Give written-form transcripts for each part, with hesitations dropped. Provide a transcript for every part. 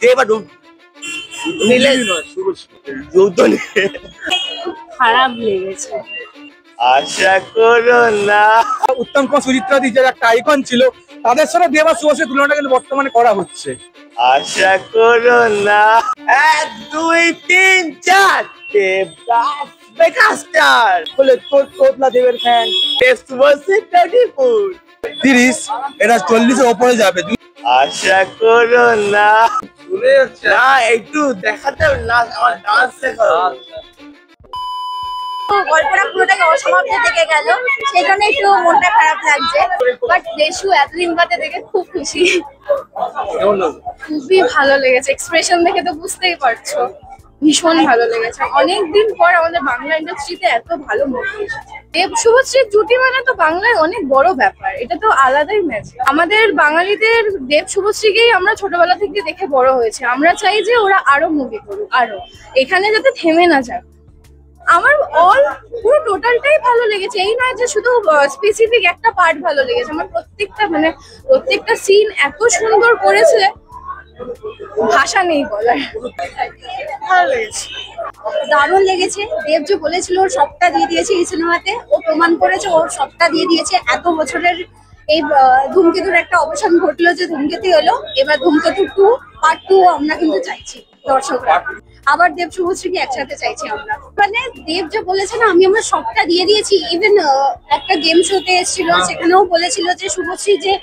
দেব আর মিলে খারাপ লেগেছে। আশা করো না। উত্তম কুমার সুচিত্রা দি যারা একটা আইকন ছিল তাদের সাথে দেব আর শুভশ্রীর তুলনাটা কিন্তু বর্তমানে করা হচ্ছে। আশা করো না। 1 2 3 4 দেবদাস মেগাস্টার বলে তোতলা দেবের ফ্যান। শুভশ্রী 34 30 এটা 40 এর উপরে যাবে। আশা করো না। না একটু দেখাতে না আমার ডান্স শেখাও। গল্পটা পুরোটাকে অসমাপ্ত থেকে গেল, সেই জন্য একটু মনটা খারাপ লাগছে। বাট দেশু এতদিন বাদে দেখে খুব খুশি। খুবই ভালো লেগেছে, এক্সপ্রেশন দেখে তো বুঝতেই পারছো ভীষণ ভালো লেগেছে। অনেকদিন পর আমাদের বাংলা ইন্ডাস্ট্রিতে এত ভালো মুভি এসেছে। দেব শুভশ্রীর জুটি মানে তো বাংলায় অনেক বড় ব্যাপার, এটা তো আলাদাই ম্যাজিক। আমাদের বাঙালিদের দেব শুভশ্রীকেই আমরা ছোটবেলা থেকে দেখে বড় হয়েছে। আমরা চাই যে ওরা আরো মুভি করুক, আরো এখানে যাতে থেমে না যাক। আমার পুরো টোটালটাই ভালো লেগেছে, এই নয় যে শুধু স্পেসিফিক একটা পার্ট ভালো লেগেছে। আমার প্রত্যেকটা সিন এত সুন্দর করেছে, ভাষা নেই বলার। ভালো লেগেছে, দারুণ লেগেছে। দেব যে বলেছিল ওর সবটা দিয়ে দিয়েছে এই সিনেমাতে, ও প্রমাণ করেছে ওর সবটা দিয়ে দিয়েছে। এত বছরের এই ধূমকেতুর একটা অবসান ঘটলো যে ধূমকেতু হলো, এবার ধূমকেতু 2 পার্ট 2 আমরা কিন্তু চাইছি দর্শকরা। আবার দেব শুভশ্রীকে একসাথে চাইছি আমরা। মানে দেব যে বলেছে না আমি আমার সবটা দিয়ে দিয়েছি, ইভেন একটা গেম শোতে এসেছিল, সেখানেও বলেছিল যে শুভশ্রী যে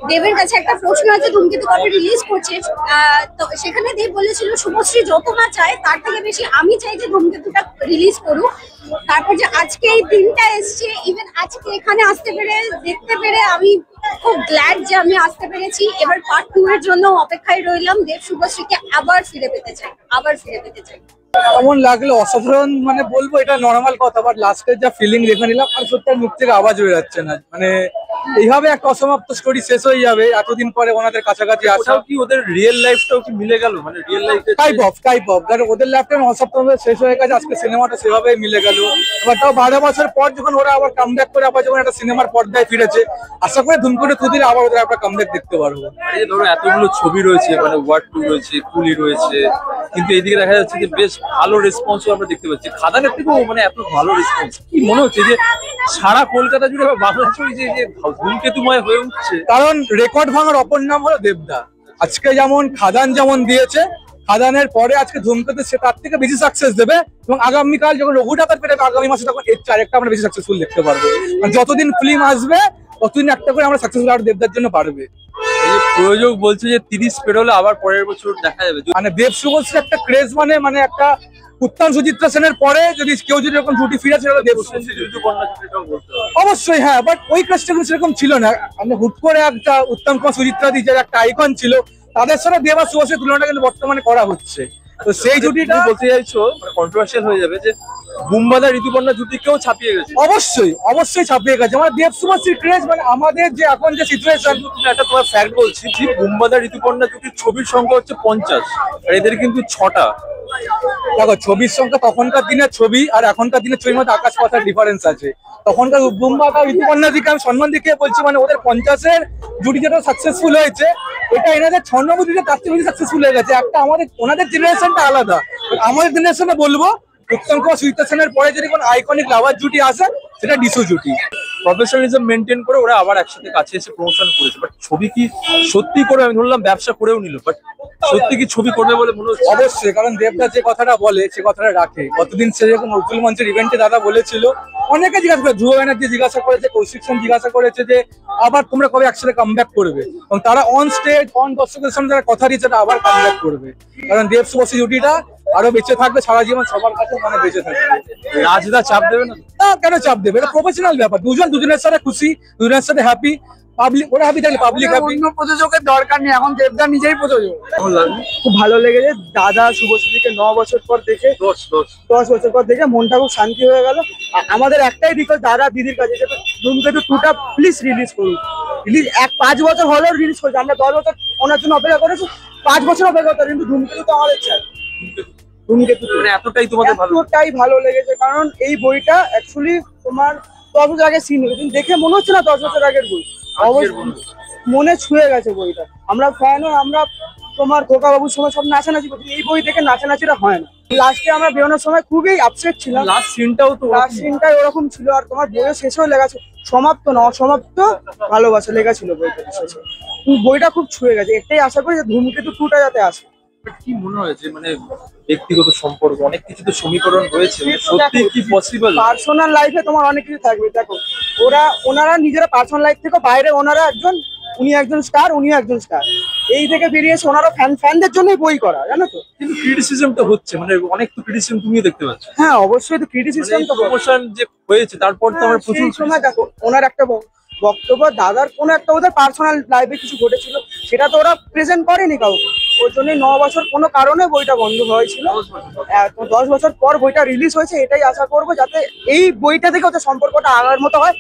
দেবের কাছে একটা প্রশ্ন আছে ধূমকেতু কবে রিলিজ করছে, তো সেখানে দেব বলেছিল শুভশ্রী যত না চায় তার থেকে বেশি আমি চাই যে ধূমকেতুটা রিলিজ করুক। তারপর যে আজকে এই দিনটা এসছে, ইভেন আজকে এখানে আসতে পেরে দেখতে পেরে আমি খুব গ্ল্যাড যে আমি আসতে পেরেছি। এবার পার্ট 2 এর জন্য অপেক্ষায় রইলাম। দেব শুভশ্রীকে আবার ফিরে পেতে চাই। কেমন লাগলো? অসাধারণ, মানে বলবো এটা নর্মাল কথা, বাট লাস্টের যা ফিলিং দেখে নিলাম আর সত্যি মুখ থেকে আওয়াজ হয়ে যাচ্ছে না। মানে এইভাবে একটা অসমাপ্ত স্টোরি শেষ হয়ে যাবে এতদিন পরে ওনাদের কাছাকাছি আসা। কি ওদের রিয়েল লাইফটাও কি মিলে গেল? মানে রিয়েল লাইফে টাইপ অফ ওদের লাইফটা অসমাপ্ত শেষ হয়ে গেছে, আজকে সিনেমাটা সেভাবে মিলে গেল। এবার তাও 12 বছর পর যখন ওরা আবার কামব্যাক করে আবার যখন একটা সিনেমার পর্দায় ফিরেছে, আশা করি ধুমকেতু 2 দিলে আবার ওদের একটা কামব্যাক দেখতে পারবো। এই ধরো এতগুলো ছবি রয়েছে, মানে ওয়ার্ড 2 রয়েছে, কুলি রয়েছে, কিন্তু এইদিকে দেখা যাচ্ছে যে বেশ ভালো রেসপন্সও আমরা দেখতে পাচ্ছি। খাদানের থেকেও মানে এত ভালো রেসপন্স, কি মনে হচ্ছে যে সারা কলকাতা জুড়ে বা বাংলা জুড়ে যে ধূমকেতুময় হয়ে উঠছে? কারণ রেকর্ড ভাঙার অপর নাম হলো দেবদা। আজকে যেমন খাদান যেমন দিয়েছে, খাদানের পরে আজকে ধূমকেতু সে তার থেকে বেশি সাকসেস দেবে, এবং আগামীকাল যখন রঘু ডাকাত পেরে আগামী মাসে তখন এর 4 একটা আমরা বেশি সাকসেসফুল দেখতে পারবো। যতদিন ফিল্ম আসবে ততদিন একটা করে আমরা সাকসেসফুল আর দেবদার জন্য পারবে। প্রযোজক বলছে যে 30 পেরোলে আবার পরের বছর দেখা যাবে। মানে দেব শুভশ্রী একটা ক্রেজ, মানে একটা উত্তম সুচিত্রা সেনের পরে যদি কেউ যদি এরকম জুটি ফিরে সেটা দেব অবশ্যই। হ্যাঁ, বাট ওই ক্রেজটা কিন্তু সেরকম ছিল না। মানে হুট করে একটা উত্তম কুমার সুচিত্রা দি যারা একটা আইকন ছিল তাদের সাথে দেব আর শুভশ্রীর তুলনাটা কিন্তু বর্তমানে করা হচ্ছে। তো সেই জুটিটা বলতে চাইছো কন্ট্রোভার্সিয়াল হয়ে যাবে যে বুম্বাদা ঋতুপর্ণা জুটিকেও ছাপিয়ে গেছে? অবশ্যই ছাপিয়ে গেছে। মানে দেব শুভশ্রীর ক্রেজ, মানে আমাদের যে এখন যে সিচুয়েশন, একটা তোমার ফ্যাক্ট বলছি যে বুম্বাদা ঋতুপর্ণা জুটির ছবির সংখ্যা হচ্ছে 50, আর এদের কিন্তু 6টা। দেখো ছবির সংখ্যা তখনকার দিনের ছবি আর এখনকার দিনের ছবির মধ্যে আকাশ পাতার ডিফারেন্স আছে। তখনকার বুম্বাদা ঋতুপর্ণা দিকে আমি সম্মান দিকে বলছি, মানে ওদের 50-এর জুটি যেটা সাকসেসফুল হয়েছে, এটা এনাদের 6 নম্বর জুটি তার থেকে বেশি সাকসেসফুল হয়ে গেছে। একটা ওনাদের জেনারেশনটা আলাদা, আমাদের জেনারেশনে বলবো উত্তম কুমার সুচিত্রা সেনের পরে যদি কোনো আইকনিক লাভার জুটি আসে সেটা ডিসু জুটি। প্রফেশনালিজম মেনটেন করে ওরা আবার একসাথে কাছে এসে প্রমোশন করেছে, বাট ছবি কি সত্যি করে? আমি ধরলাম ব্যবসা করেও নিল, বাট সত্যি কি ছবি করবে বলে মনে হচ্ছে? অবশ্যই, কারণ দেবদা যে কথাটা বলে সে কথাটা রাখে। কতদিন সে যখন নজরুল মঞ্চের ইভেন্টে দাদা বলেছিল, অনেকে জিজ্ঞাসা করে, ধ্রুব ব্যানার্জি জিজ্ঞাসা করেছে, কৌশিক সেন জিজ্ঞাসা করেছে যে আবার তোমরা কবে একসাথে কামব্যাক করবে, এবং তারা অন স্টেজ অন দর্শকের সামনে যারা কথা দিয়েছে তারা আবার কামব্যাক করবে। কারণ দেব শুভশ্রী জুটিটা আরো বেঁচে থাকবে সারা জীবন, সবার কাছে মানে বেঁচে থাকবে। রাজদা চাপ দেবে না? কেন চাপ দেবে? এটা প্রফেশনাল ব্যাপার, দুজনের সাথে খুশি, দুজনের সাথে হ্যাপি, পাবলিক ওরা হ্যাপি থাকলে পাবলিক হ্যাপি। অন্য প্রযোজকের দরকার নেই, এখন দেবদা নিজেই প্রযোজক। খুব ভালো লেগেছে দাদা শুভশ্রীকে 9 বছর পর দেখে, 10 বছর পর দেখে মনটা খুব শান্তি হয়ে গেল। আমাদের একটাই রিকোয়েস্ট দাদা দিদির কাছে, ধূমকেতু 2টা প্লিজ রিলিজ করুন। 5 বছর হলেও রিলিজ করছে, আমরা 10 বছর ওনার জন্য অপেক্ষা করেছি, 5 বছর অপেক্ষা করতে, কিন্তু ধূমকেতু তো আমাদের চাই। ধূমকেতু এতটাই তোমাদের ভালো লেগেছে, কারণ এই বইটা অ্যাকচুয়ালি তোমার 10 বছর আগে সিন হয়েছে, দেখে মনে হচ্ছে না 10 বছর আগের বই, মনে ছুঁয়ে গেছে বইটা। আমরা ফ্যানও, আমরা তোমার খোকা বাবুর সময় সব নাচানাচি করছে, এই বই থেকে নাচানাচিটা হয় না। লাস্টে আমরা বেরোনোর সময় খুবই আপসেট ছিলাম, লাস্ট সিনটাও তো লাস্ট সিনটাই ওরকম ছিল। আর তোমার বইয়ের শেষেও লেখা ছিল সমাপ্ত না অসমাপ্ত ভালোবাসা, লেখা ছিল বইটা শেষে। বইটা খুব ছুঁয়ে গেছে, এটাই আশা করি যে ধূমকেতু 2টা যাতে আসে। কি মনে হয়েছে মানে ব্যক্তিগত সম্পর্ক অনেক কিছু তো সমীকরণ রয়েছে, সত্যি কি পসিবল? পার্সোনাল লাইফে তোমার অনেক কিছু থাকবে। দেখো ওনারা নিজেরা পার্সোনাল লাইফ থেকে বাইরে, ওনারা একজন, উনি একজন স্টার, উনিও একজন স্টার, এই থেকে বেরিয়েছে। ওনারা ফ্যানদের জন্যই বই করা, জানো তো। কিন্তু ক্রিটিসিজমটা হচ্ছে মানে অনেক তো ক্রিটিসিজম তুমিও দেখতে পাচ্ছ। হ্যাঁ অবশ্যই, তো ক্রিটিসিজম তো প্রমোশন যে হয়েছে তারপর তো আমরা প্রচুর সময় দেখো ওনার একটা বক্তব্য, দাদার কোনো একটা ওদের পার্সোনাল লাইফে কিছু ঘটেছিল, সেটা তো ওরা প্রেজেন্ট করেনি কাউকে। ওর জন্য 9 বছর কোনো কারণে বইটা বন্ধ হয়েছিল। 10 বছর পর বইটা রিলিজ হয়েছে, এটাই আশা করবো যাতে এই বইটা থেকে ওদের সম্পর্কটা আগার মতো হয়,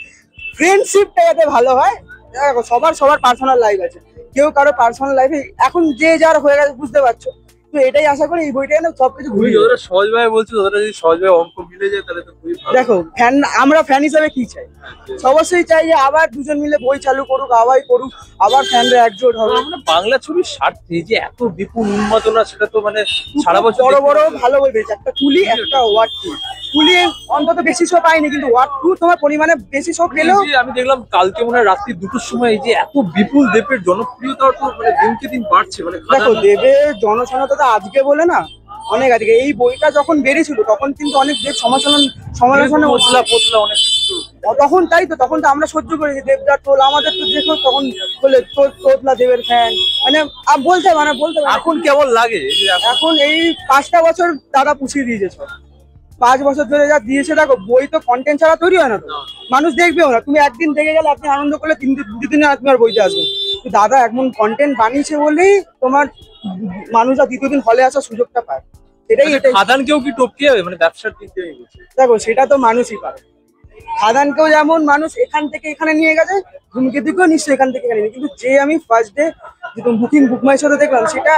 ফ্রেন্ডশিপটা যাতে ভালো হয়। দেখো সবার পার্সোনাল লাইফ আছে, কেউ কারো পার্সোনাল লাইফে এখন যে যার হয়ে গেছে, বুঝতে পারছো। তো এটাই আশা করি এই বইটা না সবকিছু তুমি যতটা সহজভাবে বলছো, ততটা যদি সহজভাবে অঙ্ক মিলে যায় তাহলে তো খুবই ভালো। দেখো আমরা ফ্যান হিসাবে কি চাই, অবশ্যই চাই যে আবার দুজন মিলে বই চালু করুক, আবার করুক, আবার ফ্যানরা একজোট হবে। আমরা বাংলা ছবির স্বার্থে যে এত বিপুল উন্মাদনা, সেটা তো মানে সারা বছর বড় বড় ভালো বই পেয়েছে, একটা কুলি একটা ওয়ার্ড 2। কুলি অন্তত বেশি শো পাইনি, কিন্তু ওয়ার্ড 2 তোমার পরিমাণে বেশি শো পেলেও। আমি দেখলাম কালকে মনে হয় রাত্রি 2টোর সময় এই যে এত বিপুল দেবের জনপ্রিয়তা তো মানে দিনকে দিন বাড়ছে। মানে দেখো দেবের জনসংখ্যা আজকে বলে না, অনেক আজকে। এই বইটা যখন বেরিয়েছিল তখন কিন্তু অনেক দেব সমালোচনা পোতলা অনেক কিছু, তখন তাই তো, তখন তো আমরা সহ্য করেছি দেবদার টোল, আমাদের তো দেখো তখন বলে তোতলা দেবের ফ্যান, মানে বলতে এখন কেমন লাগে? এখন এই 5টা বছর দাদা পুষিয়ে দিয়েছে সব, 5 বছর ধরে যা দিয়েছে। দেখো বই তো কন্টেন্ট ছাড়া তৈরি হয় না, তো মানুষ দেখবেও না। তুমি একদিন দেখে গেলে, আপনি আনন্দ করলে 2 দিন আর তুমি আর বইতে আসবে। দাদা এমন কন্টেন্ট বানিয়েছে বলেই তোমার মানুষরা 2য় দিন হলে আসার সুযোগটা পায়। এটাই খাদানকেও কি টপকে যাবে মানে ব্যবসার দিক থেকে? দেখো সেটা তো মানুষই পারে, খাদানকেও যেমন মানুষ এখান থেকে এখানে নিয়ে গেছে, ধূমকেতুকেও নিশ্চয়ই এখান থেকে এখানে নিয়ে। কিন্তু যে আমি ফার্স্ট ডে বুকিং বুকমাই শোতে দেখলাম, সেটা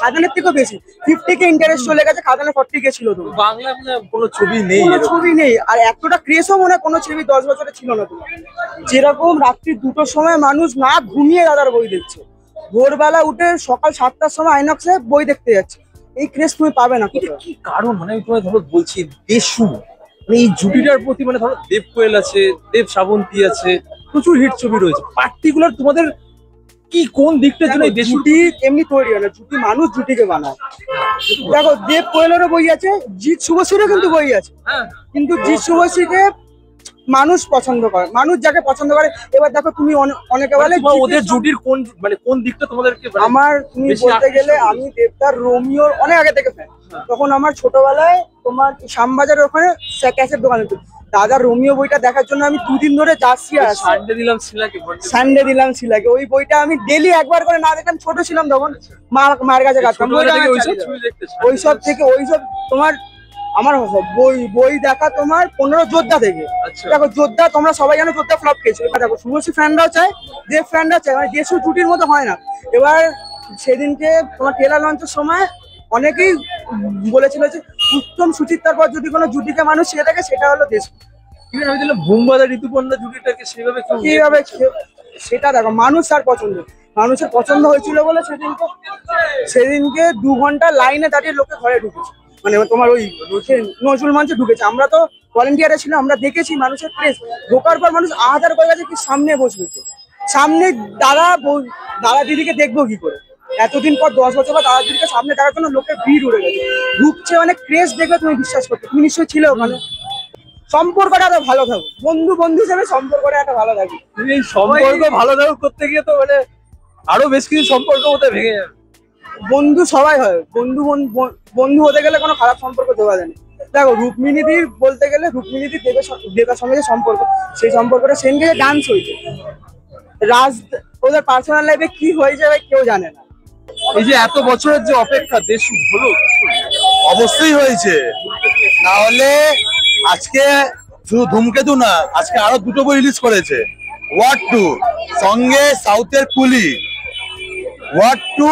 খাদানের থেকেও বেশি 50K ইন্টারেস্ট চলে গেছে, খাদানে 40K ছিল। তো বাংলা মানে কোনো ছবি নেই, কোনো ছবি নেই। আর এতটা ক্রেজও মনে হয় কোনো ছবি 10 বছরে ছিল না। তোমার যেরকম রাত্রি 2টোর সময় মানুষ না ঘুমিয়ে দাদার বই দেখছে, ভোরবেলা উঠে সকাল 7টার সময় আইনক্সে বই দেখতে যাচ্ছে, এই ক্রেজ তুমি পাবে না। কি কারণ? মানে আমি তোমায় ধরো বলছি, দেশু মানে এই জুটিটার প্রতি, মানে ধরো দেব কোয়েল আছে, দেব শ্রাবন্তী আছে, প্রচুর হিট ছবি রয়েছে। পার্টিকুলার তোমাদের কি কোন দিকটার জন্য জুটি এমনি তৈরি হয় না, জুটি মানুষ জুটিকে বানায়। দেখো দেব কোয়েলেরও বই আছে, জিৎ শুভশ্রীরও কিন্তু বই আছে, কিন্তু জিৎ শুভশ্রীকে মানুষ পছন্দ করে, মানুষ যাকে পছন্দ করে। এবার দেখো তুমি অনেকে বলে ওদের জুটির কোন দিকটা তোমাদেরকে? আমার তুমি বলতে গেলে আমি দেবদার রোমিওর অনেক আগে থেকে ফ্যান। তখন আমার ছোটবেলায় তোমার শ্যামবাজারের ওখানে ক্যাসেট দোকান হতো, দাদা রোমিও বইটা দেখার জন্য আমি 2 দিন ধরে যাচ্ছি। আর সানডে দিলাম শিলাকে ওই বইটা আমি ডেলি একবার করে না দেখলাম, ছোট ছিলাম তখন, মার কাছে কাটতাম ওইসব থেকে। ওইসব তোমার আমার বই দেখা তোমার 15 যোদ্ধা থেকে। দেখো যোদ্ধা তোমরা সবাই জানো, যোদ্ধা ফ্লপ খেয়েছে। দেখো শুভশ্রী ফ্যানরাও চায়, দেব ফ্যানরা চায়, মানে দেশু জুটির মতো হয় না। এবার সেদিনকে তোমার ট্রেলার লঞ্চের সময় অনেকেই বলেছিল যে উত্তম সুচিত্রার পর যদি কোনো জুটিকে মানুষ ছেড়ে থাকে সেটা হলো দেশু। আমি দিলাম ভূমবাদা ঋতুপর্ণা জুটিটাকে সেভাবে কিভাবে, সেটা দেখো মানুষ আর পছন্দ, মানুষের পছন্দ হয়েছিল বলে সেদিনকে 2 ঘন্টা লাইনে দাঁড়িয়ে লোকে ঘরে ঢুকেছে, মানে তোমার ওই নজরুল মঞ্চে ঢুকেছে। আমরা তো ভলেন্টিয়ারে ছিলাম, আমরা দেখেছি মানুষের প্রেস ঢোকার পর মানুষ আহাজার করে গেছে কি সামনে বসবে, সামনে দাদা দিদিকে দেখবো কি করে। এতদিন পর 10 বছর পর দাদা দিদিকে সামনে দেখার জন্য লোকের ভিড় উড়ে গেছে, ঢুকছে, মানে ক্রেজ দেখবে তুমি বিশ্বাস করতে। তুমি নিশ্চয়ই ছিল ওখানে। সম্পর্কটা এত ভালো থাকো, বন্ধু হিসেবে সম্পর্কটা এত ভালো থাকে। তুমি এই সম্পর্ক ভালো থাকো করতে গিয়ে তো মানে আরো বেশ কিছু সম্পর্ক হতে ভেঙে যাবে। বন্ধু সবাই হয়, বন্ধু হতে গেলে কোনো খারাপ সম্পর্ক দেওয়া যায় না। দেখো রুক্মিণীদির বলতে গেলে, রুক্মিণীদির দেবের সঙ্গে যে সম্পর্ক, সেই সম্পর্কটা সেদিনকে ডান্স হয়েছে। ওদের পার্সোনাল লাইফে কি হয়ে যাবে কেউ জানে না। এই যে এত বছরের যে অপেক্ষা, দেশু হলো অবশ্যই হয়েছে, না হলে আজকে শুধু ধূমকেতু না, আজকে আরো 2টো বই রিলিজ করেছে। ওয়ার্ড 2 সঙ্গে সাউথের কুলি। ওয়ার্ড 2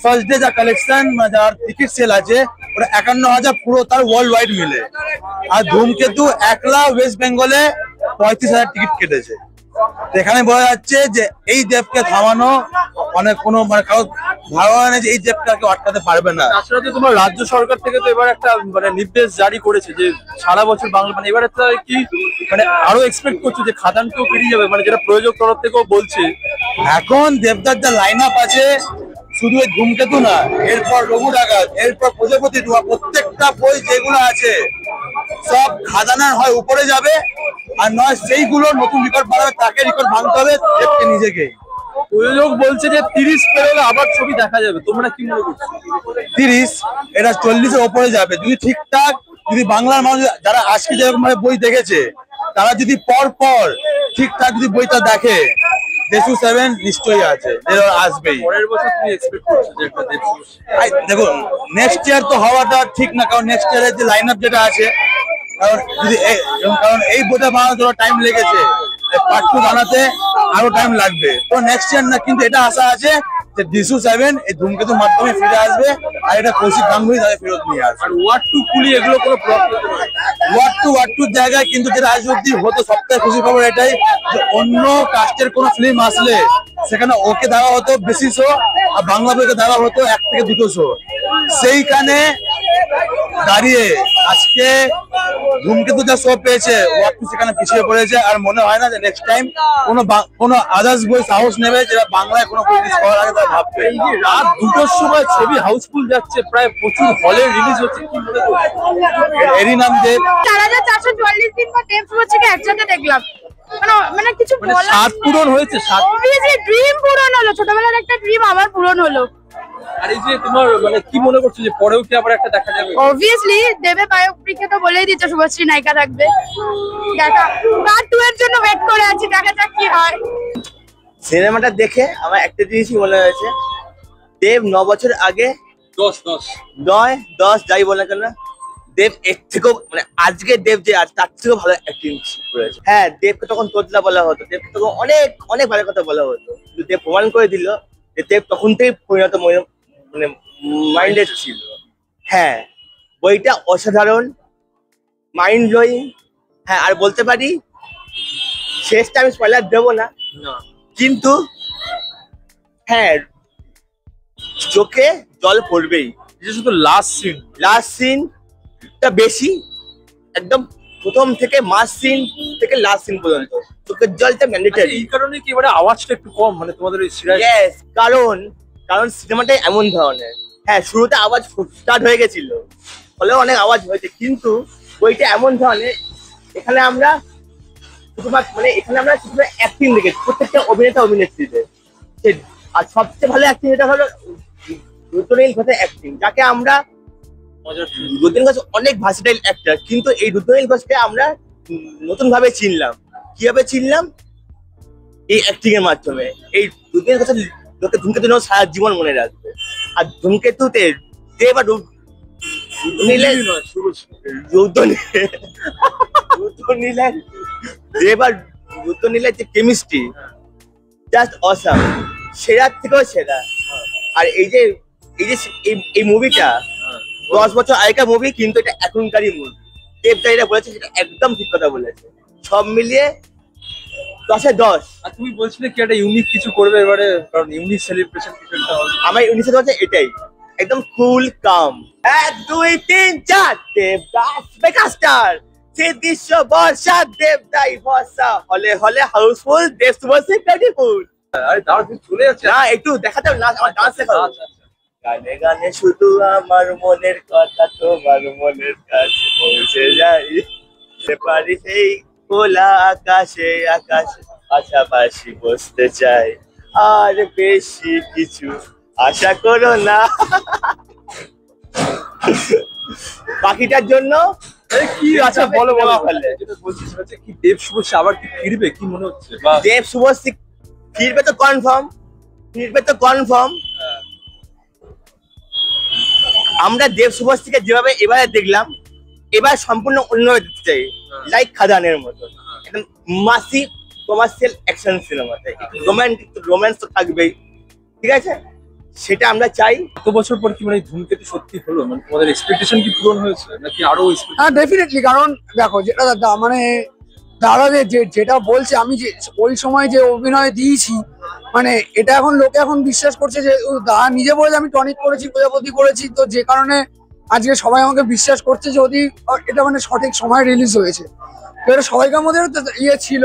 ফার্স্ট ডে যা কালেকশন, যার টিকিট সেল আছে ওটা 51,000 পুরো তার ওয়ার্ল্ড ওয়াইড মিলে। আর ধূমকেতু একলা ওয়েস্ট বেঙ্গলে 35,000 টিকিট কেটেছে। এখানে বোঝা যাচ্ছে যে এই দেবকে থামানো অনেক কোনো মানে কারো ধারণা নেই যে এই দেবকে আটকাতে পারবে না। তাছাড়া তো তোমার রাজ্য সরকার থেকে তো এবার একটা মানে নির্দেশ জারি করেছে যে সারা বছর বাংলা মানে এবারে তো কি মানে আরো এক্সপেক্ট করছো যে খাদানকেও পেরিয়ে যাবে, মানে যেটা প্রযোজক তরফ থেকেও বলছে। এখন দেবদার যা লাইন আপ আছে, শুধু এই ধূমকেতু না, এরপর রঘু ডাকাত, এরপর প্রজাপতি টু, প্রত্যেকটা বই যেগুলো আছে সব খাদানার হয় উপরে যাবে, আর নয় সেইগুলো নতুন রেকর্ড বানাবে, তাকে রেকর্ড ভাঙতে হবে দেবকে নিজেকে। প্রযোজক বলছে যে 30 পেরোলে আবার ছবি দেখা যাবে, তোমরা কি মনে করছো? 30 এটা 40-এর ওপরে যাবে যদি ঠিকঠাক, যদি বাংলার মানুষ যারা আজকে যেরকম ভাবে বই দেখেছে তারা যদি পর পর ঠিকঠাক যদি বইটা দেখে, দেশু 7 নিশ্চয়ই আছে, আসবেই। পরের বছর তুমি এক্সপেক্ট করছো যে একটা দেব শুভ? দেখুন নেক্সট ইয়ার তো হওয়াটা ঠিক না, কারণ নেক্সট ইয়ারের যে লাইন আপ যেটা আছে, কারণ এই বইটা বানাতে টাইম লেগেছে, পার্ট 2 বানাতে আরো টাইম লাগবে, তো নেক্সট ইয়ার না, কিন্তু এটা আশা আছে যে ডিসু 7 এই ধূমকেতুর মাধ্যমে ফিরে আসবে, আর এটা কৌশিক গাঙ্গুলি তাদের ফেরত নিয়ে আসবে। আর ওয়ার্ড 2 কুলি এগুলো কোনো প্রবলেম নেই? ওয়ার্ড টুর জায়গায় কিন্তু যেটা আজ অব্দি হতো, সবথেকে খুশি খবর এটাই যে অন্য কাস্টের কোনো ফিল্ম আসলে সেখানে ওকে দেওয়া হতো বেশি শো, আর বাংলা বইকে দেওয়া হতো 1 থেকে 2টো শো। সেইখানে দাঁড়িয়ে আজকে ধূমকেতু যা শো পেয়েছে, ওয়ার্ড টু সেখানে পিছিয়ে পড়েছে, আর মনে হয় না যে নেক্সট টাইম কোনো আদার্স বই সাহস নেবে যেটা বাংলায় কোনো বই রিলিজ করার আগে তারা ভাববে। এই যে রাত 2টোর সময় ছবি হাউসফুল যাচ্ছে, প্রায় প্রচুর হলে রিলিজ হচ্ছে, কি মনে করছো? এরই নাম দেব। 4440 দিন পর দেব শুভ থেকে একসাথে দেখলাম, মানে কিছু মানে বলার 7 পূরণ হয়েছে, 7। অবভিয়াসলি ড্রিম পূরণ হলো, ছোটবেলার একটা ড্রিম আবার পূরণ হলো। আর এই যে তোমার মানে কি মনে করছো যে পরেও কি আবার একটা দেখা যাবে? অবভিয়াসলি দেবে বায়োপিকে তো বলেই দিচ্ছে শুভশ্রী নায়িকা থাকবে, দেখা পার্ট 2 এর জন্য ওয়েট করে আছি, দেখা যাক কি হয়। সিনেমাটা দেখে আমার একটা জিনিসই মনে হয়েছে, দেব 9 বছর আগে 10 9 10 যাই বলে কেন, দেব এর থেকেও মানে আজকে দেব যে আজ তার থেকেও ভালো অ্যাক্টিং করেছে। হ্যাঁ, দেবকে তখন তোতলা বলা হতো, দেবকে তখন অনেক অনেক ভালো কথা বলা হতো, কিন্তু দেব প্রমাণ করে দিল যে দেব তখন থেকেই পরিণত মানে মাইন্ডেড ছিল। হ্যাঁ, বইটা অসাধারণ, মাইন্ড ব্লোয়িং। হ্যাঁ, আর বলতে পারি শেষটা আমি স্পয়লার দেবো না, কিন্তু হ্যাঁ চোখে জল পড়বেই। বিশেষত লাস্ট সিনটা বেশি, একদম প্রথম থেকে মাস সিন থেকে লাস্ট সিন পর্যন্ত চোখের জলটা ম্যান্ডেটরি। এই কারণে কি এবারে আওয়াজটা একটু কম মানে তোমাদের এই সিরিয়াল? ইয়েস, কারণ সিনেমাটাই এমন ধরনের। হ্যাঁ, শুরুতে আওয়াজ স্টার্ট হয়ে গেছিল, ফলে অনেক আওয়াজ হয়েছে, কিন্তু বইটা এমন ধরনের এখানে আমরা শুধু অ্যাক্টিং দেখেছি, প্রত্যেকটা অভিনেত্রীদের। আর সবচেয়ে ভালো অ্যাক্টিং এটা হলো রুদ্রনীল ঘোষের অ্যাক্টিং, যাকে আমরা রুদ্রনীল ঘোষ অনেক ভার্সেটাইল অ্যাক্টর, কিন্তু এই রুদ্রনীল ঘোষকে আমরা নতুন ভাবে চিনলাম। কিভাবে চিনলাম? এই অ্যাক্টিং এর মাধ্যমে। এই রুদ্রনীল ঘোষের লোকে ধূমকেতু সারা জীবন মনে রাখবে। আর ধূমকেতুতে দেব আর রুদ্রনীলের যে কেমিস্ট্রি জাস্ট অসাম, সেরার থেকেও সেরা। আর এই মুভিটা 10 বছর আগেকার মুভি, কিন্তু এটা এখনকারই মুভি। দেবদারিরা বলেছে সেটা একদম ঠিক কথা বলেছে, সব মিলিয়ে 10-এ 10। আর তুমি বলছিলে কি একটা ইউনিক কিছু করবে এবারে, কারণ ইউনিক সেলিব্রেশন কিছু একটা হবে। আমার ইউনিসেফ হচ্ছে এটাই, একদম কুল কাম। 1 2 3 4 দেবদাস মেগাস্টার, সেই দৃশ্য বর্ষা দেবদাই ভরসা, হলে হলে হাউসফুল, দেব শুভশ্রী বিউটিফুল। আরে দাঁড়া, তুমি চলে যাচ্ছে না, একটু দেখাতে হবে না, আমার ডান্স দেখাবো। গানে গানে শুধু আমার মনের কথা তোমার মনের কাছে পৌঁছে যাই, পারি সেই খোলা আকাশে পাশাপাশি বসতে চাই, আর বেশি কিছু আশা করো না। পাখিটার জন্য কি আছে বলো ভালো। যেটা বলছি সেটা হচ্ছে কি দেব শুভশ্রী আবার কি ফিরবে, কি মনে হচ্ছে? বা দেব শুভশ্রী ফিরবে তো কনফার্ম। আমরা দেব শুভশ্রীকে যেভাবে এবারে দেখলাম, এবার সম্পূর্ণ অন্যভাবে দেখতে চাই, লাইক খাদানের মতো, একদম মাসি কমার্শিয়াল অ্যাকশন সিনেমাতে। রোম্যান্স তো থাকবেই, ঠিক আছে, সেটা আমরা চাই। এত বছর পর কি মানে ধূমকেতু সত্যি হলো, মানে তোমাদের এক্সপেকটেশন কি পূরণ হয়েছে নাকি আরো? হ্যাঁ, ডেফিনেটলি। কারণ দেখো, যেটা দাদা মানে দাদা যেটা বলছে, আমি যে ওই সময় যে অভিনয় দিয়েছি, মানে এটা এখন লোকে এখন বিশ্বাস করছে যে দাদা নিজে বলে যে আমি টনিক করেছি, প্রজাপতি করেছি, তো যে কারণে আজকে সবাই আমাকে বিশ্বাস করছে যে এটা মানে সঠিক সময় রিলিজ হয়েছে। তো এটা সবাইকার মধ্যে ইয়ে ছিল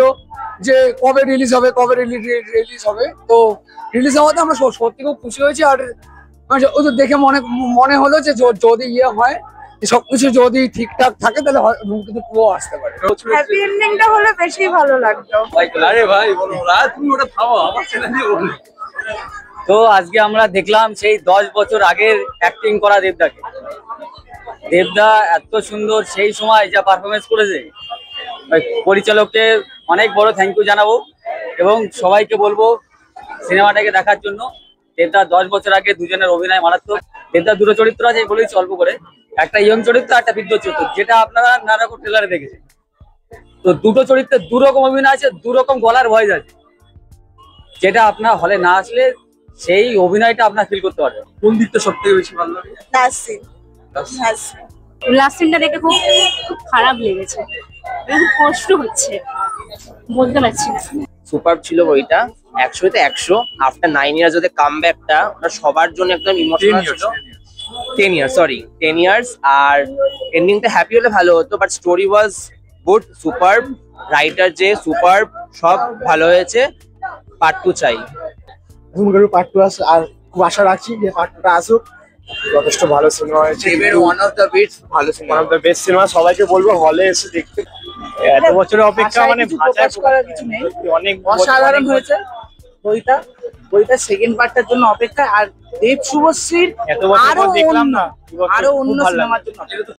যে কবে রিলিজ হবে, কবে রিলিজ হবে। তো রিলিজ হওয়াতে আমরা সত্যি খুব খুশি হয়েছি। আর ও তো দেখে মনে হলো যে যদি ইয়ে হয়, সবকিছু যদি ঠিকঠাক থাকে, তাহলে ধূমকেতু 2 আসতে পারে। হ্যাপি এন্ডিংটা হলে বেশি ভালো লাগতো। আরে ভাই বলো তুমি ওটা থামো, আমার ছেলে দিয়ে বলো। তো আজকে আমরা দেখলাম সেই 10 বছর আগের অ্যাক্টিং করা দেবদাকে। দেবদা এত সুন্দর সেই সময় যা পারফরমেন্স করেছে, পরিচালককে অনেক বড় থ্যাংক ইউ জানাবো এবং সবাইকে বলবো সিনেমাটাকে দেখার জন্য। দেবদা 10 বছর আগে দুজনের অভিনয় মারাত্মক। দেবদা দুটো চরিত্র আছে বলেছি অল্প করে, একটা ইয়ং চরিত্র, একটা বৃদ্ধ চরিত্র, যেটা আপনারা নানারকম ট্রেলারে দেখেছেন। তো দুটো চরিত্রে দুরকম অভিনয় আছে, দুরকম গলার ভয়েস আছে, যেটা আপনার হলে না আসলে সেই অভিনয়টা আপনার ফিল করতে পারবেন। কোন দিকটা সব থেকে বেশি ভালো লাগে? লাস্ট সিনটা দেখে খুব খারাপ লেগেছে, খুব কষ্ট হচ্ছে, বলতে পারছি না। সুপার ছিল বইটা, 100-তে 100। আফটার 9 ইয়ার্স ওদের কামব্যাকটা ওটা সবার জন্য একদম ইমোশনাল ছিল। 10 ইয়ার্স। আর এন্ডিংটা হ্যাপি হলে ভালো হতো, but story was good, super, writer যে সুপার, সব ভালো হয়েছে। পার্ট 2 চাই। ধূমকেতু পার্ট 2 আসে, আর খুব আশা রাখছি যে পার্ট 2টা আসুক। যথেষ্ট ভালো সিনেমা হয়েছে, ওয়ান অফ দ্য বেস্ট ভালো one cinema. Of the best cinema. সবাইকে বলবো হলে এসে দেখতে। এত বছরের অপেক্ষা, মানে প্রকাশ করার কিছু নেই, অনেক অসাধারণ হয়েছে বইটা সেকেন্ড পার্টটার জন্য অপেক্ষা। আর দেব শুভশ্রীর এত বছর আরো পর দেখলাম অন্য না, আরো অন্য সিনেমার জন্য। এটা তো